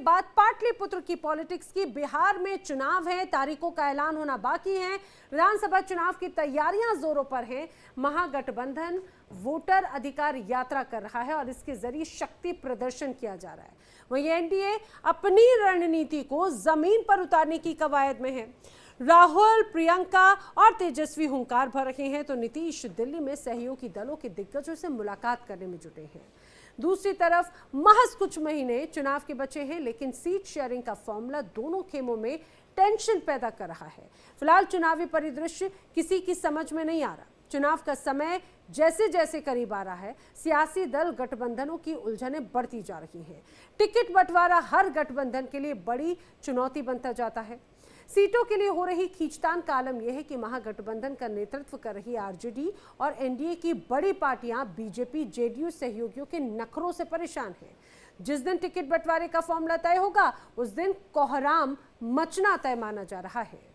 बात पाटलिपुत्र की पॉलिटिक्स की। बिहार में चुनाव है, तारीखों का ऐलान होना बाकी है। विधानसभा चुनाव की तैयारियां जोरों पर हैं। महागठबंधन वोटर अधिकार यात्रा कर रहा है और इसके जरिए शक्ति प्रदर्शन किया जा रहा है। वहीं एनडीए अपनी रणनीति को जमीन पर उतारने की कवायद में है। राहुल, प्रियंका और तेजस्वी हुंकार भर रहे हैं तो नीतीश दिल्ली में सहयोगी दलों के दिग्गजों से मुलाकात करने में जुटे हैं। दूसरी तरफ महज कुछ महीने चुनाव के बचे हैं, लेकिन सीट शेयरिंग का फॉर्मूला दोनों खेमों में टेंशन पैदा कर रहा है। फिलहाल चुनावी परिदृश्य किसी की समझ में नहीं आ रहा। चुनाव का समय जैसे जैसे करीब आ रहा है, सियासी दल गठबंधनों की उलझनें बढ़ती जा रही हैं। टिकट बंटवारा हर गठबंधन के लिए बड़ी चुनौती बनता जाता है। सीटों के लिए हो रही खींचतान का आलम यह है कि महागठबंधन का नेतृत्व कर रही आरजेडी और एनडीए की बड़ी पार्टियां बीजेपी जेडीयू सहयोगियों के नखरों से परेशान हैं। जिस दिन टिकट बंटवारे का फॉर्मूला तय होगा, उस दिन कोहराम मचना तय माना जा रहा है।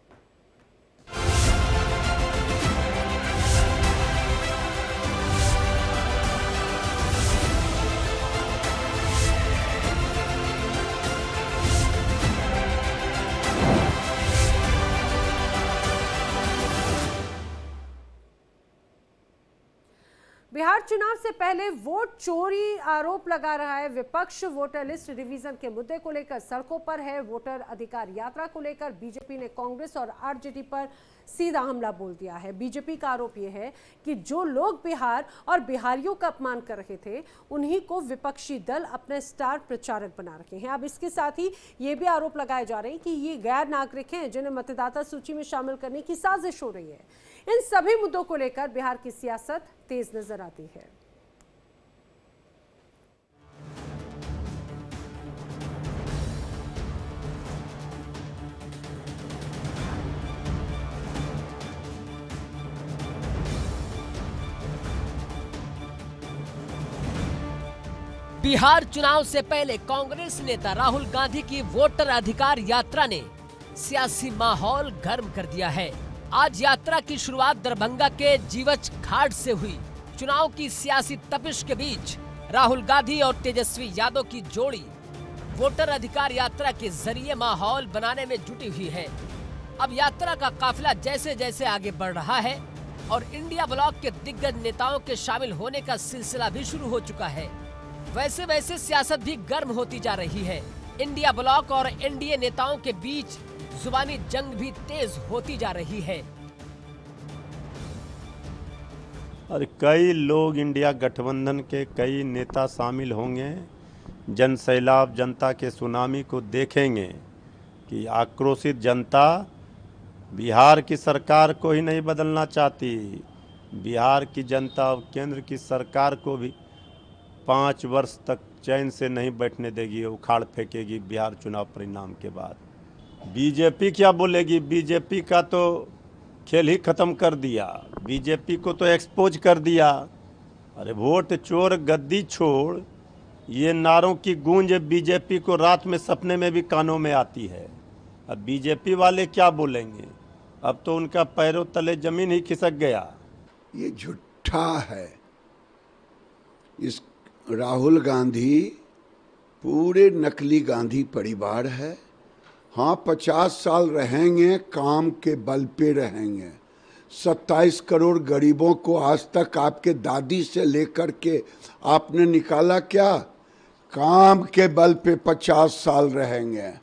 बिहार चुनाव से पहले वोट चोरी आरोप लगा रहा है विपक्ष। वोटर लिस्ट रिवीजन के मुद्दे को लेकर सड़कों पर है। वोटर अधिकार यात्रा को लेकर बीजेपी ने कांग्रेस और आरजेडी पर सीधा हमला बोल दिया है। बीजेपी का आरोप यह है कि जो लोग बिहार और बिहारियों का अपमान कर रहे थे, उन्हीं को विपक्षी दल अपने स्टार प्रचारक बना रखे हैं। अब इसके साथ ही ये भी आरोप लगाए जा रहे हैं कि ये गैर नागरिक हैं जिन्हें मतदाता सूची में शामिल करने की साजिश हो रही है। इन सभी मुद्दों को लेकर बिहार की सियासत तेज नजर आती है। बिहार चुनाव से पहले कांग्रेस नेता राहुल गांधी की वोटर अधिकार यात्रा ने सियासी माहौल गर्म कर दिया है। आज यात्रा की शुरुआत दरभंगा के जीवछ घाट से हुई। चुनाव की सियासी तपिश के बीच राहुल गांधी और तेजस्वी यादव की जोड़ी वोटर अधिकार यात्रा के जरिए माहौल बनाने में जुटी हुई है। अब यात्रा का काफिला जैसे जैसे आगे बढ़ रहा है और इंडिया ब्लॉक के दिग्गज नेताओं के शामिल होने का सिलसिला भी शुरू हो चुका है, वैसे वैसे सियासत भी गर्म होती जा रही है। इंडिया ब्लॉक और एनडीए नेताओं के बीच जुबानी जंग भी तेज होती जा रही है। और कई लोग इंडिया गठबंधन के कई नेता शामिल होंगे। जन सैलाब जनता के सुनामी को देखेंगे कि आक्रोशित जनता बिहार की सरकार को ही नहीं बदलना चाहती। बिहार की जनता और केंद्र की सरकार को भी 5 वर्ष तक चैन से नहीं बैठने देगी, उखाड़ फेंकेगी बिहार चुनाव परिणाम के बाद। बीजेपी क्या बोलेगी? बीजेपी का तो खेल ही खत्म कर दिया, बीजेपी को तो एक्सपोज कर दिया। अरे वोट चोर गद्दी छोड़, ये नारों की गूंज बीजेपी को रात में सपने में भी कानों में आती है। अब बीजेपी वाले क्या बोलेंगे? अब तो उनका पैरों तले जमीन ही खिसक गया। ये झूठा है। इस राहुल गांधी पूरे नकली गांधी परिवार है। हाँ, 50 साल रहेंगे, काम के बल पे रहेंगे। 27 करोड़ गरीबों को आज तक आपके दादी से लेकर के आपने निकाला क्या? काम के बल पे 50 साल रहेंगे।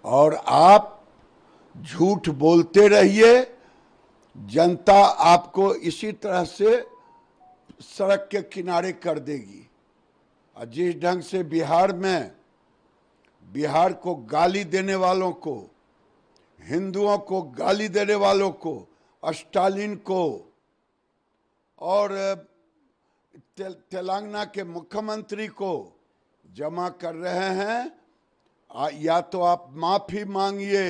और आप झूठ बोलते रहिए, जनता आपको इसी तरह से सड़क के किनारे कर देगी। और जिस ढंग से बिहार को गाली देने वालों को, हिंदुओं को गाली देने वालों को, स्टालिन को और तेलंगाना के मुख्यमंत्री को जमा कर रहे हैं, या तो आप माफी मांगिए,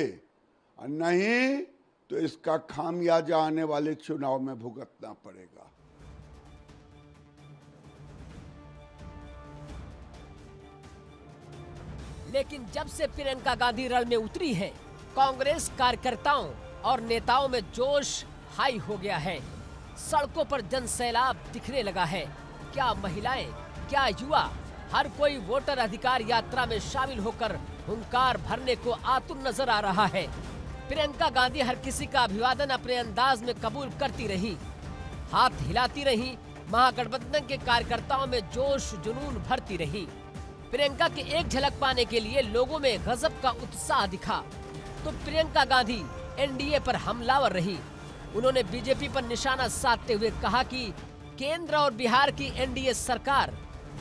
नहीं तो इसका खामियाजा आने वाले चुनाव में भुगतना पड़ेगा। लेकिन जब से प्रियंका गांधी रण में उतरी है, कांग्रेस कार्यकर्ताओं और नेताओं में जोश हाई हो गया है। सड़कों पर जनसैलाब दिखने लगा है। क्या महिलाएं, क्या युवा, हर कोई वोटर अधिकार यात्रा में शामिल होकर हुंकार भरने को आतुर नजर आ रहा है। प्रियंका गांधी हर किसी का अभिवादन अपने अंदाज में कबूल करती रही, हाथ हिलाती रही, महागठबंधन के कार्यकर्ताओं में जोश जुनून भरती रही। प्रियंका की एक झलक पाने के लिए लोगों में गजब का उत्साह दिखा तो प्रियंका गांधी एनडीए पर हमलावर रही। उन्होंने बीजेपी पर निशाना साधते हुए कहा कि केंद्र और बिहार की एनडीए सरकार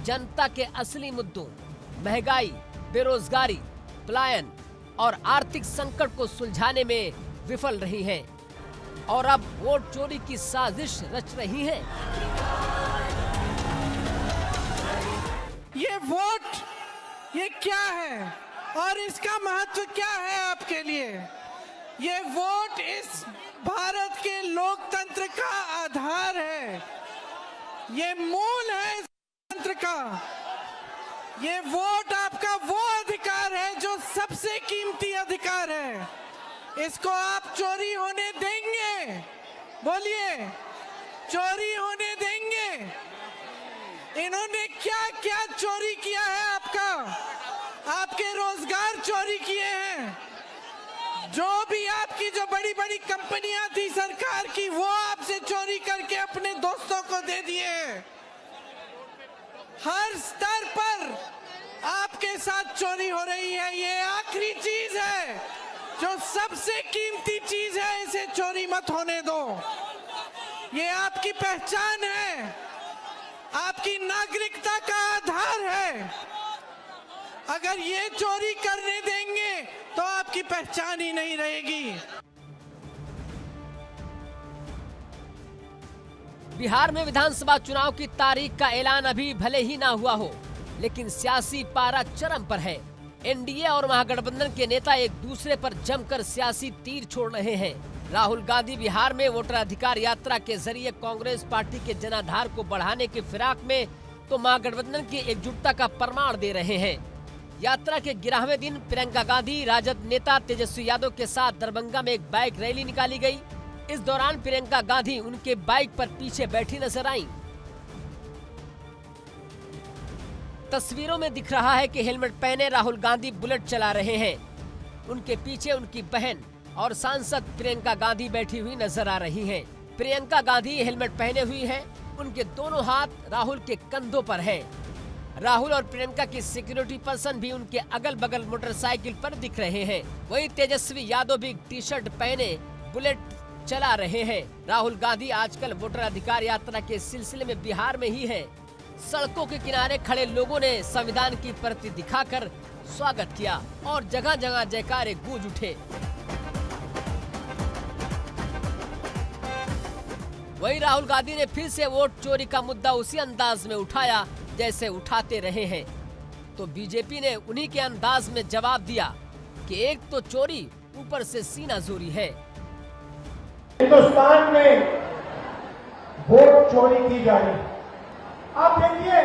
जनता के असली मुद्दों महंगाई, बेरोजगारी, पलायन और आर्थिक संकट को सुलझाने में विफल रही है और अब वोट चोरी की साजिश रच रही है। ये वोट ये क्या है और इसका महत्व क्या है आपके लिए? ये वोट इस भारत के लोकतंत्र का आधार है, ये मूल है इस तंत्र का। ये वोट आपका वो अधिकार है जो सबसे कीमती अधिकार है। इसको आप चोरी होने देंगे? बोलिए, चोरी होने देंगे? इन्होंने क्या क्या चोरी किया है आपका? आपके रोजगार चोरी किए हैं, जो भी आपकी जो बड़ी बड़ी कंपनियां थी सरकार की, वो आपसे चोरी करके अपने दोस्तों को दे दिए। हर स्तर पर आपके साथ चोरी हो रही है। ये आखिरी चीज है, जो सबसे कीमती चीज है, इसे चोरी मत होने दो। ये आपकी पहचान है, आपकी नागरिकता का आधार है। अगर ये चोरी करने देंगे तो आपकी पहचान ही नहीं रहेगी। बिहार में विधानसभा चुनाव की तारीख का ऐलान अभी भले ही ना हुआ हो, लेकिन सियासी पारा चरम पर है। एनडीए और महागठबंधन के नेता एक दूसरे पर जमकर सियासी तीर छोड़ रहे हैं। राहुल गांधी बिहार में वोटर अधिकार यात्रा के जरिए कांग्रेस पार्टी के जनाधार को बढ़ाने की फिराक में तो महागठबंधन की एकजुटता का प्रमाण दे रहे हैं। यात्रा के 11वें दिन प्रियंका गांधी राजद नेता तेजस्वी यादव के साथ दरभंगा में एक बाइक रैली निकाली गई। इस दौरान प्रियंका गांधी उनके बाइक पर पीछे बैठी नजर आईं। तस्वीरों में दिख रहा है कि हेलमेट पहने राहुल गांधी बुलेट चला रहे हैं। उनके पीछे उनकी बहन और सांसद प्रियंका गांधी बैठी हुई नजर आ रही हैं। प्रियंका गांधी हेलमेट पहने हुई हैं, उनके दोनों हाथ राहुल के कंधों पर है। राहुल और प्रियंका की सिक्योरिटी पर्सन भी उनके अगल बगल मोटरसाइकिल पर दिख रहे हैं। वहीं तेजस्वी यादव भी टी शर्ट पहने बुलेट चला रहे हैं। राहुल गांधी आजकल वोटर अधिकार यात्रा के सिलसिले में बिहार में ही है। सड़कों के किनारे खड़े लोगों ने संविधान की प्रति दिखाकर स्वागत किया और जगह जगह जयकारे गूंज उठे। वहीं राहुल गांधी ने फिर से वोट चोरी का मुद्दा उसी अंदाज में उठाया जैसे उठाते रहे हैं। तो बीजेपी ने उन्हीं के अंदाज में जवाब दिया कि एक तो चोरी, ऊपर से सीना जोरी है। हिंदुस्तान में वोट चोरी की जा रही है। आप देखिए,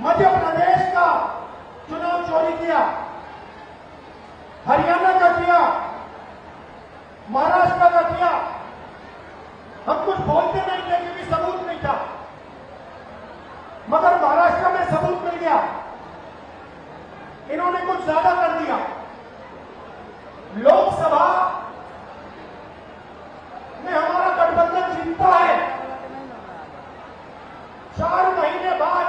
मध्य प्रदेश का चुनाव चोरी किया, हरियाणा का किया, महाराष्ट्र का किया। हम कुछ बोलते नहीं थे क्योंकि सबूत नहीं था, मगर महाराष्ट्र में सबूत मिल गया। इन्होंने कुछ ज्यादा कर दिया। लोकसभा में हमारा गठबंधन जीतता है, 4 महीने बाद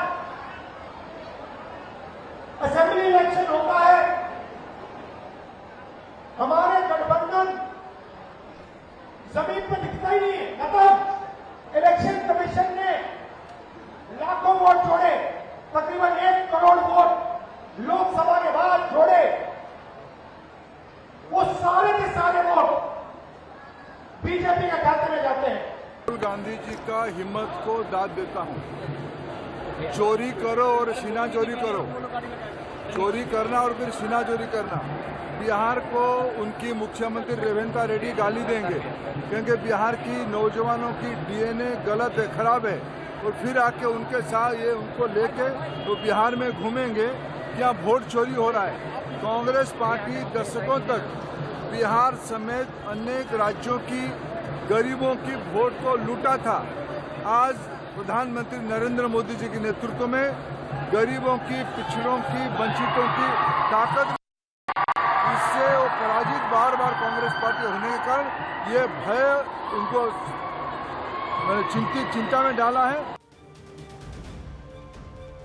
असेंबली इलेक्शन होता है, हमारे गठबंधन जमीन पर दिखता ही नहीं है। मतलब इलेक्शन कमीशन ने लाखों वोट छोड़े, तकरीबन 1 करोड़ वोट लोकसभा के बाद छोड़े। वो सारे के सारे वोट बीजेपी के खाते में जाते हैं। राहुल गांधी जी का हिम्मत को दाद देता हूं। चोरी करो और सीना चोरी करो, चोरी करना और फिर सीना चोरी करना। बिहार को उनकी मुख्यमंत्री रेवंत रेड्डी गाली देंगे, क्योंकि बिहार की नौजवानों की डीएनए गलत है, खराब है, और फिर आके उनके साथ ये उनको लेके तो बिहार में घूमेंगे क्या वोट चोरी हो रहा है। कांग्रेस पार्टी दशकों तक बिहार समेत अनेक राज्यों की गरीबों की वोट को लूटा था। आज प्रधानमंत्री नरेंद्र मोदी जी के नेतृत्व में गरीबों की, पिछड़ों की, वंचितों की ताकत, इससे वो पराजित बार बार कांग्रेस पार्टी होने के कारण ये भय उनको चिंता में डाला है।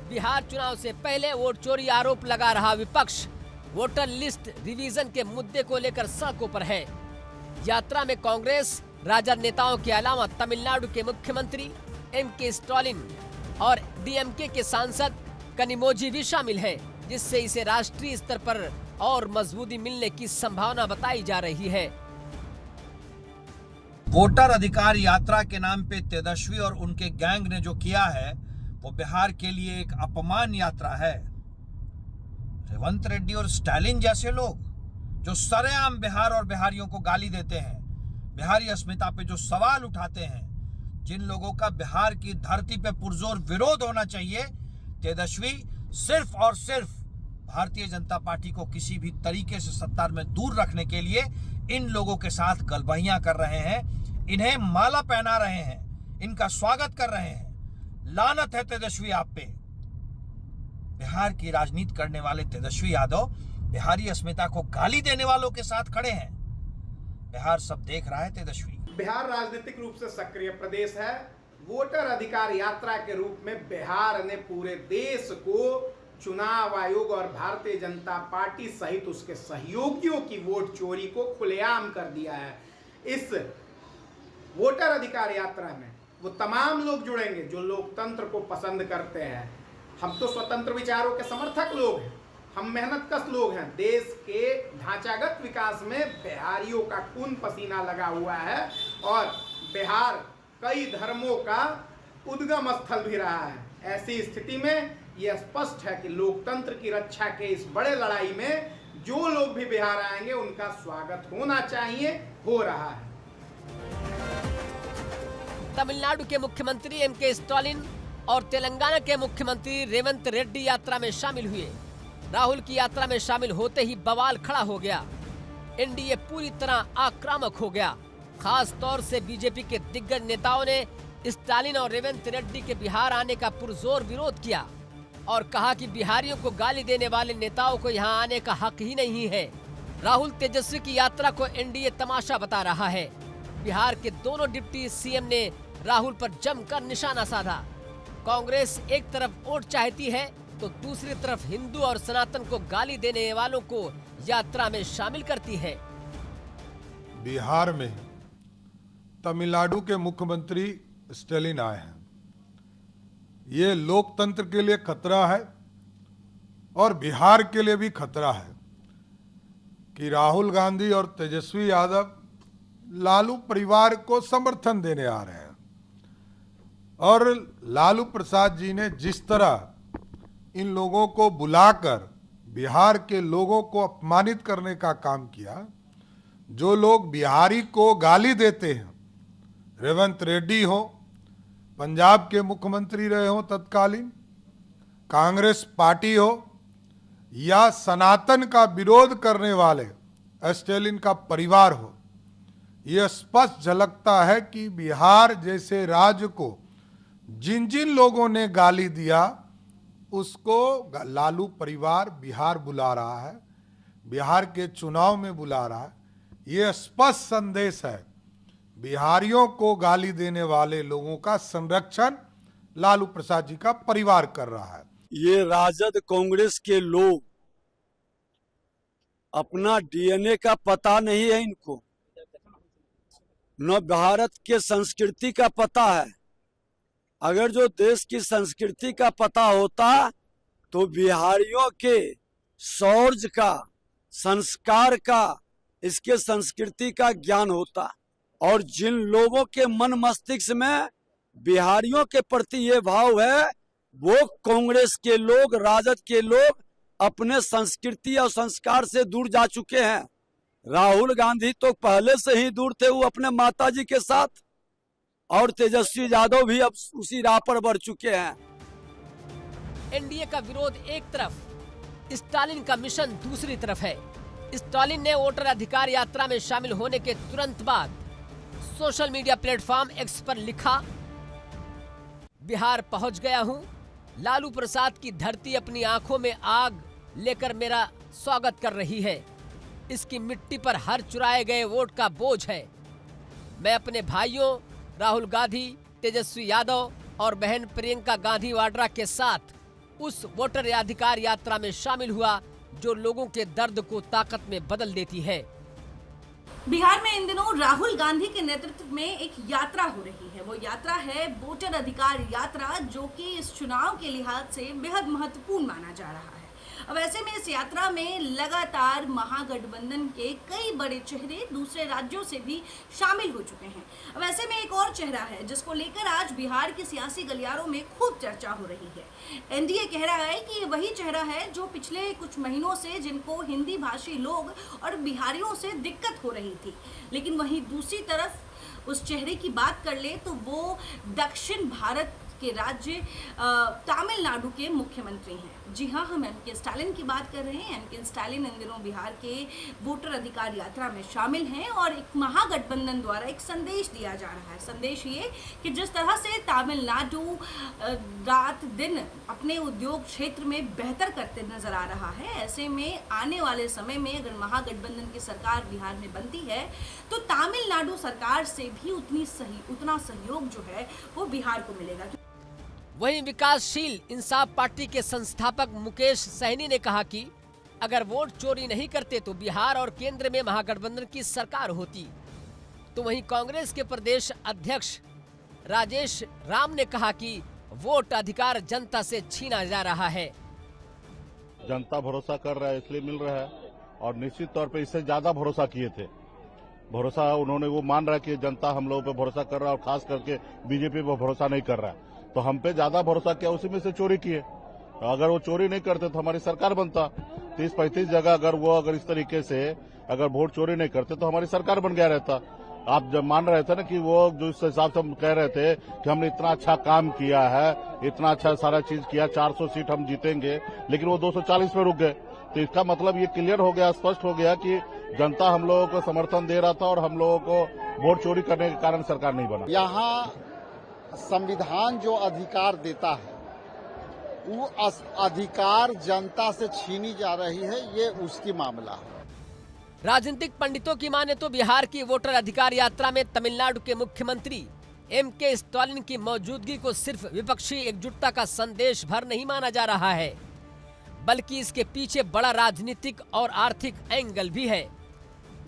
बिहार चुनाव से पहले वोट चोरी आरोप लगा रहा विपक्ष वोटर लिस्ट रिवीजन के मुद्दे को लेकर सड़कों पर है। यात्रा में कांग्रेस राजद नेताओं के अलावा तमिलनाडु के मुख्यमंत्री एम.के. स्टालिन और डीएमके के सांसद कनिमोझी भी शामिल हैं, जिससे इसे राष्ट्रीय स्तर पर और मजबूती मिलने की संभावना बताई जा रही है। वोटर अधिकार यात्रा के नाम पे तेजस्वी और उनके गैंग ने जो किया है वो बिहार के लिए एक अपमान यात्रा है। रेवंत रेड्डी और स्टालिन जैसे लोग जो सरेआम बिहार और बिहारियों को गाली देते हैं, बिहारी अस्मिता पे जो सवाल उठाते हैं, जिन लोगों का बिहार की धरती पे पुरजोर विरोध होना चाहिए, तेजस्वी सिर्फ और सिर्फ भारतीय जनता पार्टी को किसी भी तरीके से सत्ता में दूर रखने के लिए इन लोगों के साथ गलबहियां कर रहे हैं, इन्हें माला पहना रहे हैं, इनका स्वागत कर रहे हैं। लानत है तेजस्वी आप पे। बिहार की राजनीति करने वाले तेजस्वी यादव बिहारी अस्मिता को गाली देने वालों के साथ खड़े हैं। बिहार सब देख रहा है तेजस्वी। बिहार राजनीतिक रूप से सक्रिय प्रदेश है। वोटर अधिकार यात्रा के रूप में बिहार ने पूरे देश को चुनाव आयोग और भारतीय जनता पार्टी सहित उसके सहयोगियों की वोट चोरी को खुलेआम कर दिया है। इस वोटर अधिकार यात्रा में वो तमाम लोग जुड़ेंगे जो लोकतंत्र को पसंद करते हैं। हम तो स्वतंत्र विचारों के समर्थक लोग हैं, हम मेहनतकश लोग हैं। देश के ढांचागत विकास में बिहारियों का खून पसीना लगा हुआ है और बिहार कई धर्मों का उद्गम स्थल भी रहा है। ऐसी स्थिति में यह स्पष्ट है कि लोकतंत्र की रक्षा के इस बड़े लड़ाई में जो लोग भी बिहार आएंगे उनका स्वागत होना चाहिए, हो रहा है। तमिलनाडु के मुख्यमंत्री एम.के. स्टालिन और तेलंगाना के मुख्यमंत्री रेवंत रेड्डी यात्रा में शामिल हुए। राहुल की यात्रा में शामिल होते ही बवाल खड़ा हो गया। एनडीए पूरी तरह आक्रामक हो गया। खास तौर से बीजेपी के दिग्गज नेताओं ने स्टालिन और रेवंत रेड्डी के बिहार आने का पुरजोर विरोध किया और कहा कि बिहारियों को गाली देने वाले नेताओं को यहां आने का हक ही नहीं है। राहुल तेजस्वी की यात्रा को एनडीए तमाशा बता रहा है। बिहार के दोनों डिप्टी सीएम ने राहुल पर जमकर निशाना साधा। कांग्रेस एक तरफ वोट चाहती है तो दूसरी तरफ हिंदू और सनातन को गाली देने वालों को यात्रा में शामिल करती है। बिहार में तमिलनाडु के मुख्यमंत्री स्टालिन आए हैं। ये लोकतंत्र के लिए खतरा है और बिहार के लिए भी खतरा है कि राहुल गांधी और तेजस्वी यादव लालू परिवार को समर्थन देने आ रहे हैं और लालू प्रसाद जी ने जिस तरह इन लोगों को बुलाकर बिहार के लोगों को अपमानित करने का काम किया, जो लोग बिहारी को गाली देते हैं, रेवंत रेड्डी हो, पंजाब के मुख्यमंत्री रहे हो तत्कालीन, कांग्रेस पार्टी हो या सनातन का विरोध करने वाले स्टालिन का परिवार हो, यह स्पष्ट झलकता है कि बिहार जैसे राज्य को जिन जिन लोगों ने गाली दिया उसको लालू परिवार बिहार बुला रहा है, बिहार के चुनाव में बुला रहा है। यह स्पष्ट संदेश है, बिहारियों को गाली देने वाले लोगों का संरक्षण लालू प्रसाद जी का परिवार कर रहा है। ये राजद कांग्रेस के लोग अपना डीएनए का पता नहीं है इनको, न भारत के संस्कृति का पता है। अगर जो देश की संस्कृति का पता होता तो बिहारियों के शौर्य का, संस्कार का, इसके संस्कृति का ज्ञान होता। और जिन लोगों के मन मस्तिष्क में बिहारियों के प्रति ये भाव है, वो कांग्रेस के लोग, राजद के लोग अपने संस्कृति और संस्कार से दूर जा चुके हैं। राहुल गांधी तो पहले से ही दूर थे, वो अपने माताजी के साथ, और तेजस्वी यादव भी अब उसी राह पर बढ़ चुके हैं। एनडीए का विरोध एक तरफ, स्टालिन का मिशन दूसरी तरफ है। स्टालिन ने वोटर अधिकार यात्रा में शामिल होने के तुरंत बाद सोशल मीडिया प्लेटफॉर्म एक्स पर लिखा, बिहार पहुंच गया हूं, लालू प्रसाद की धरती अपनी आंखों में आग लेकर मेरा स्वागत कर रही है। इसकी मिट्टी पर हर चुराए गए वोट का बोझ है। मैं अपने भाइयों राहुल गांधी, तेजस्वी यादव और बहन प्रियंका गांधी वाड्रा के साथ उस वोटर अधिकार यात्रा में शामिल हुआ जो लोगों के दर्द को ताकत में बदल देती है। बिहार में इन दिनों राहुल गांधी के नेतृत्व में एक यात्रा हो रही है। वो यात्रा है वोटर अधिकार यात्रा, जो कि इस चुनाव के लिहाज से बेहद महत्वपूर्ण माना जा रहा है। अब ऐसे में इस यात्रा में लगातार महागठबंधन के कई बड़े चेहरे दूसरे राज्यों से भी शामिल हो चुके हैं। अब ऐसे में एक और चेहरा है जिसको लेकर आज बिहार के सियासी गलियारों में खूब चर्चा हो रही है। एनडीए कह रहा है कि ये वही चेहरा है जो पिछले कुछ महीनों से जिनको हिंदी भाषी लोग और बिहारियों से दिक्कत हो रही थी, लेकिन वहीं दूसरी तरफ उस चेहरे की बात कर ले तो वो दक्षिण भारत के राज्य तमिलनाडु के मुख्यमंत्री हैं। जी हाँ, हम एमके स्टालिन की बात कर रहे हैं। एमके स्टालिन इन दिनों बिहार के वोटर अधिकार यात्रा में शामिल हैं और एक महागठबंधन द्वारा एक संदेश दिया जा रहा है। संदेश ये कि जिस तरह से तमिलनाडु रात दिन अपने उद्योग क्षेत्र में बेहतर करते नजर आ रहा है, ऐसे में आने वाले समय में अगर महागठबंधन की सरकार बिहार में बनती है तो तमिलनाडु सरकार से भी उतना सहयोग जो है वो बिहार को मिलेगा। वहीं विकासशील इंसाफ पार्टी के संस्थापक मुकेश सहनी ने कहा कि अगर वोट चोरी नहीं करते तो बिहार और केंद्र में महागठबंधन की सरकार होती। तो वहीं कांग्रेस के प्रदेश अध्यक्ष राजेश राम ने कहा कि वोट अधिकार जनता से छीना जा रहा है। जनता भरोसा कर रहा है इसलिए मिल रहा है, और निश्चित तौर पे इससे ज्यादा भरोसा किए थे। भरोसा उन्होंने वो मान रहा है कि जनता हम लोगों पे भरोसा कर रहा है, और खास करके बीजेपी पे भरोसा नहीं कर रहा है, तो हम पे ज्यादा भरोसा किया, उसी में से चोरी किए। अगर वो चोरी नहीं करते तो हमारी सरकार बनता। 30-35 जगह अगर इस तरीके से अगर वोट चोरी नहीं करते तो हमारी सरकार बन गया रहता। आप जब मान रहे थे ना कि वो जो इस हिसाब से हम कह रहे थे कि हमने इतना अच्छा काम किया है, इतना अच्छा सारा चीज किया, 400 सीट हम जीतेंगे, लेकिन वो 240 में रुक गए। तो इसका मतलब ये क्लियर हो गया, स्पष्ट हो गया कि जनता हम लोगों को समर्थन दे रहा था और हम लोगों को वोट चोरी करने के कारण सरकार नहीं बना। यहाँ संविधान जो अधिकार देता है वो अधिकार जनता से छीनी जा रही है, ये उसकी मामला है। राजनीतिक पंडितों की माने तो बिहार की वोटर अधिकार यात्रा में तमिलनाडु के मुख्यमंत्री एमके स्टालिन की मौजूदगी को सिर्फ विपक्षी एकजुटता का संदेश भर नहीं माना जा रहा है, बल्कि इसके पीछे बड़ा राजनीतिक और आर्थिक एंगल भी है।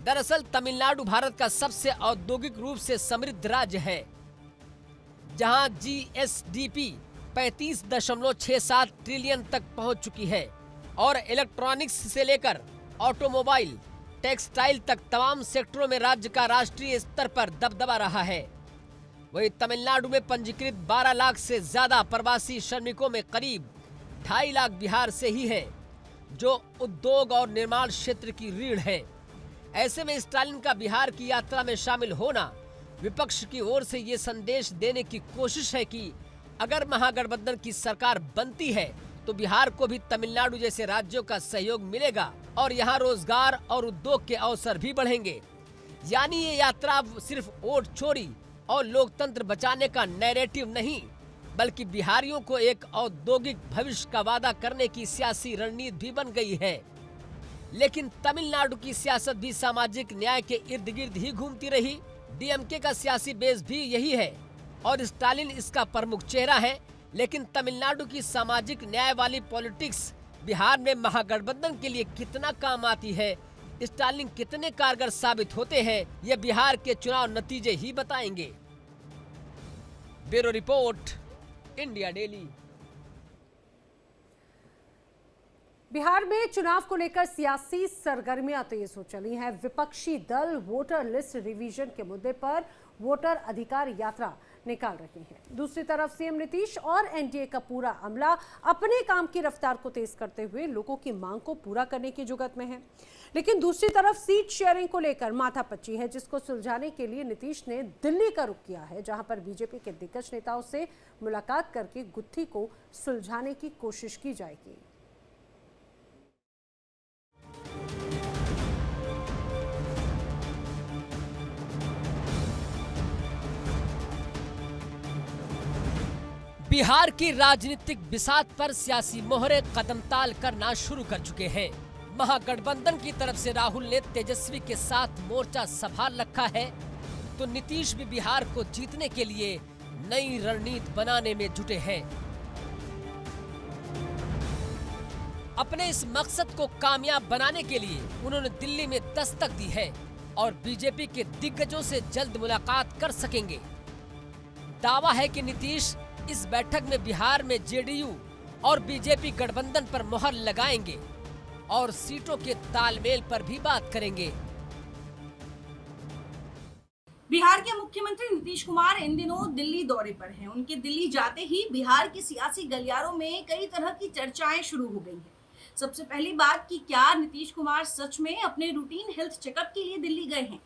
दरअसल तमिलनाडु भारत का सबसे औद्योगिक रूप से समृद्ध राज्य है, जहां जीएसडीपी 35.67 ट्रिलियन तक पहुंच चुकी है और इलेक्ट्रॉनिक्स से लेकर ऑटोमोबाइल, टेक्सटाइल तक तमाम सेक्टरों में राज्य का राष्ट्रीय स्तर पर दबदबा रहा है। वहीं तमिलनाडु में पंजीकृत 12 लाख से ज्यादा प्रवासी श्रमिकों में करीब 2.5 लाख बिहार से ही है, जो उद्योग और निर्माण क्षेत्र की रीढ़ है। ऐसे में स्टालिन का बिहार की यात्रा में शामिल होना विपक्ष की ओर से ये संदेश देने की कोशिश है कि अगर महागठबंधन की सरकार बनती है तो बिहार को भी तमिलनाडु जैसे राज्यों का सहयोग मिलेगा और यहाँ रोजगार और उद्योग के अवसर भी बढ़ेंगे। यानी ये यात्रा अब सिर्फ वोट चोरी और लोकतंत्र बचाने का नैरेटिव नहीं, बल्कि बिहारियों को एक औद्योगिक भविष्य का वादा करने की सियासी रणनीति भी बन गई है। लेकिन तमिलनाडु की सियासत भी सामाजिक न्याय के इर्द गिर्द ही घूमती रही। डीएमके का सियासी बेस भी यही है और स्टालिन इसका प्रमुख चेहरा है। लेकिन तमिलनाडु की सामाजिक न्याय वाली पॉलिटिक्स बिहार में महागठबंधन के लिए कितना काम आती है, स्टालिन कितने कारगर साबित होते हैं, ये बिहार के चुनाव नतीजे ही बताएंगे। Bureau report, India daily. Bihar में चुनाव को लेकर सियासी सरगर्मियां तेज हो चली हैं। विपक्षी दल वोटर लिस्ट रिवीजन के मुद्दे पर वोटर अधिकार यात्रा निकाल रही हैं। दूसरी तरफ सीएम नीतीश और एनडीए का पूरा अमला अपने काम की रफ्तार को तेज करते हुए लोगों की मांग को पूरा करने की जुगत में है। लेकिन दूसरी तरफ सीट शेयरिंग को लेकर माथापच्ची है, जिसको सुलझाने के लिए नीतीश ने दिल्ली का रुख किया है, जहां पर बीजेपी के दिग्गज नेताओं से मुलाकात करके गुत्थी को सुलझाने की कोशिश की जाएगी। बिहार की राजनीतिक बिसात पर सियासी मोहरे कदमताल करना शुरू कर चुके हैं। महागठबंधन की तरफ से राहुल ने तेजस्वी के साथ मोर्चा संभाल रखा है, तो नीतीश भी बिहार को जीतने के लिए नई रणनीति बनाने में जुटे हैं। अपने इस मकसद को कामयाब बनाने के लिए उन्होंने दिल्ली में दस्तक दी है और बीजेपी के दिग्गजों से जल्द मुलाकात कर सकेंगे। दावा है कि नीतीश इस बैठक में बिहार में जेडीयू और बीजेपी गठबंधन पर मोहर लगाएंगे और सीटों के तालमेल पर भी बात करेंगे। बिहार के मुख्यमंत्री नीतीश कुमार इन दिनों दिल्ली दौरे पर हैं। उनके दिल्ली जाते ही बिहार के सियासी गलियारों में कई तरह की चर्चाएं शुरू हो गई हैं। सबसे पहली बात कि क्या नीतीश कुमार सच में अपने रूटीन हेल्थ चेकअप के लिए दिल्ली गए हैं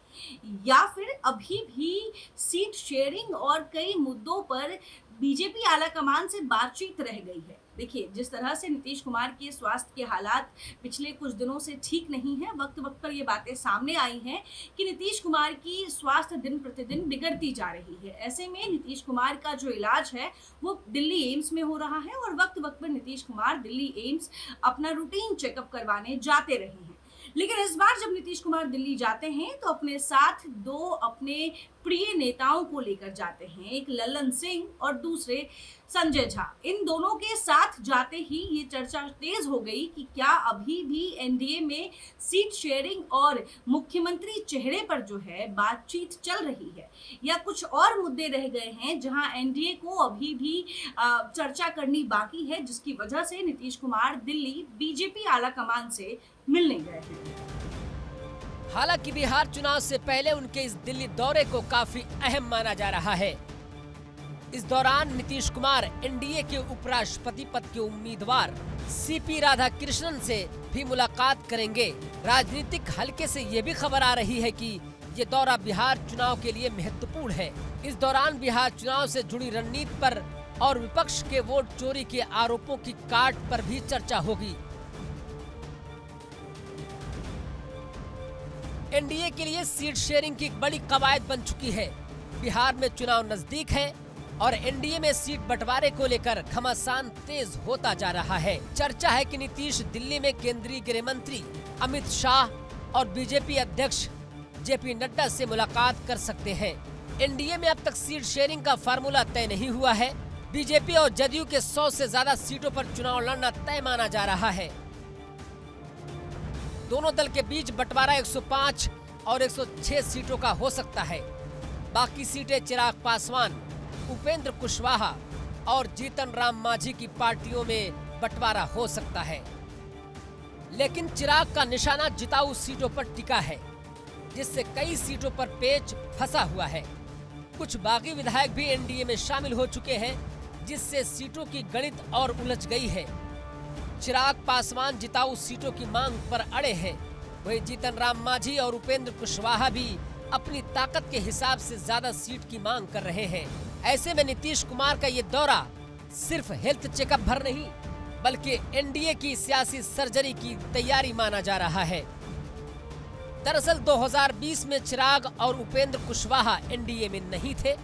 या फिर अभी भी सीट शेयरिंग और कई मुद्दों पर बीजेपी आला कमान से बातचीत रह गई है। देखिए, जिस तरह से नीतीश कुमार के स्वास्थ्य के हालात पिछले कुछ दिनों से ठीक नहीं है, वक्त वक्त पर ये बातें सामने आई हैं कि नीतीश कुमार की स्वास्थ्य दिन प्रतिदिन बिगड़ती जा रही है। ऐसे में नीतीश कुमार का जो इलाज है वो दिल्ली एम्स में हो रहा है और वक्त वक्त पर नीतीश कुमार दिल्ली एम्स अपना रूटीन चेकअप करवाने जाते रहे हैं। लेकिन इस बार जब नीतीश कुमार दिल्ली जाते हैं तो अपने साथ दो अपने प्रिय नेताओं को लेकर जाते हैं, एक ललन सिंह और दूसरे संजय झा। इन दोनों के साथ जाते ही ये चर्चा तेज हो गई कि क्या अभी भी एनडीए में सीट शेयरिंग और मुख्यमंत्री चेहरे पर जो है बातचीत चल रही है या कुछ और मुद्दे रह गए हैं जहां एनडीए को अभी भी चर्चा करनी बाकी है, जिसकी वजह से नीतीश कुमार दिल्ली बीजेपी आला कमान से मिलने गए हैं। हालांकि बिहार चुनाव से पहले उनके इस दिल्ली दौरे को काफी अहम माना जा रहा है। इस दौरान नीतीश कुमार एनडीए के उपराष्ट्रपति पद के उम्मीदवार सीपी राधाकृष्णन से भी मुलाकात करेंगे। राजनीतिक हलके से ये भी खबर आ रही है कि ये दौरा बिहार चुनाव के लिए महत्वपूर्ण है। इस दौरान बिहार चुनाव से जुड़ी रणनीति पर और विपक्ष के वोट चोरी के आरोपों की काट पर भी चर्चा होगी। एनडीए के लिए सीट शेयरिंग की एक बड़ी कवायद बन चुकी है। बिहार में चुनाव नजदीक है और एनडीए में सीट बंटवारे को लेकर घमासान तेज होता जा रहा है। चर्चा है कि नीतीश दिल्ली में केंद्रीय गृह मंत्री अमित शाह और बीजेपी अध्यक्ष जेपी नड्डा से मुलाकात कर सकते हैं। एनडीए में अब तक सीट शेयरिंग का फार्मूला तय नहीं हुआ है। बीजेपी और जदयू के 100 से ज्यादा सीटों पर चुनाव लड़ना तय माना जा रहा है। दोनों दल के बीच बंटवारा 105 और 106 सीटों का हो सकता है। बाकी सीटें चिराग पासवान, उपेंद्र कुशवाहा और जीतन राम मांझी की पार्टियों में बंटवारा हो सकता है। लेकिन चिराग का निशाना जिताऊ सीटों पर टिका है, जिससे कई सीटों पर पेच फंसा हुआ है। कुछ बागी विधायक भी एनडीए में शामिल हो चुके हैं, जिससे सीटों की गणित और उलझ गई है। चिराग पासवान जिताऊ सीटों की मांग पर अड़े हैं, वहीं जीतन राम मांझी और उपेंद्र कुशवाहा भी अपनी ताकत के हिसाब से ज्यादा सीट की मांग कर रहे हैं। ऐसे में नीतीश कुमार का ये दौरा सिर्फ हेल्थ चेकअप भर नहीं, बल्कि एनडीए की सियासी सर्जरी की तैयारी माना जा रहा है। दरअसल 2020 में चिराग और उपेंद्र कुशवाहा एनडीए में नहीं थे।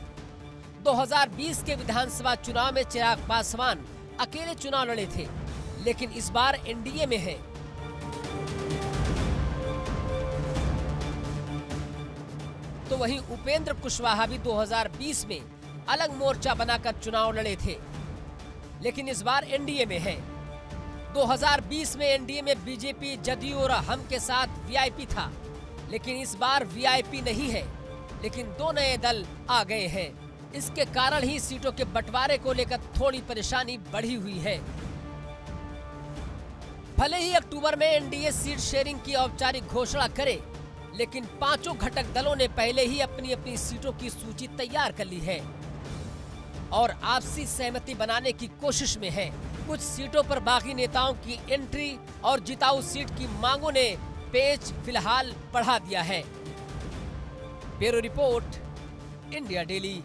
2020 के विधानसभा चुनाव में चिराग पासवान अकेले चुनाव लड़े थे, लेकिन इस बार एनडीए में है। तो वहीं उपेंद्र कुशवाहा भी 2020 में अलग मोर्चा बनाकर चुनाव लड़े थे, लेकिन इस बार एनडीए में है। 2020 में एनडीए में बीजेपी, जदयू और हम के साथ वीआईपी था, लेकिन इस बार वीआईपी नहीं है, लेकिन दो नए दल आ गए हैं। इसके कारण ही सीटों के बंटवारे को लेकर थोड़ी परेशानी बढ़ी हुई है। भले ही अक्टूबर में एनडीए सीट शेयरिंग की औपचारिक घोषणा करे, लेकिन पांचों घटक दलों ने पहले ही अपनी अपनी सीटों की सूची तैयार कर ली है और आपसी सहमति बनाने की कोशिश में है। कुछ सीटों पर बागी नेताओं की एंट्री और जिताऊ सीट की मांगों ने पेच फिलहाल बढ़ा दिया है। Bureau report, India daily.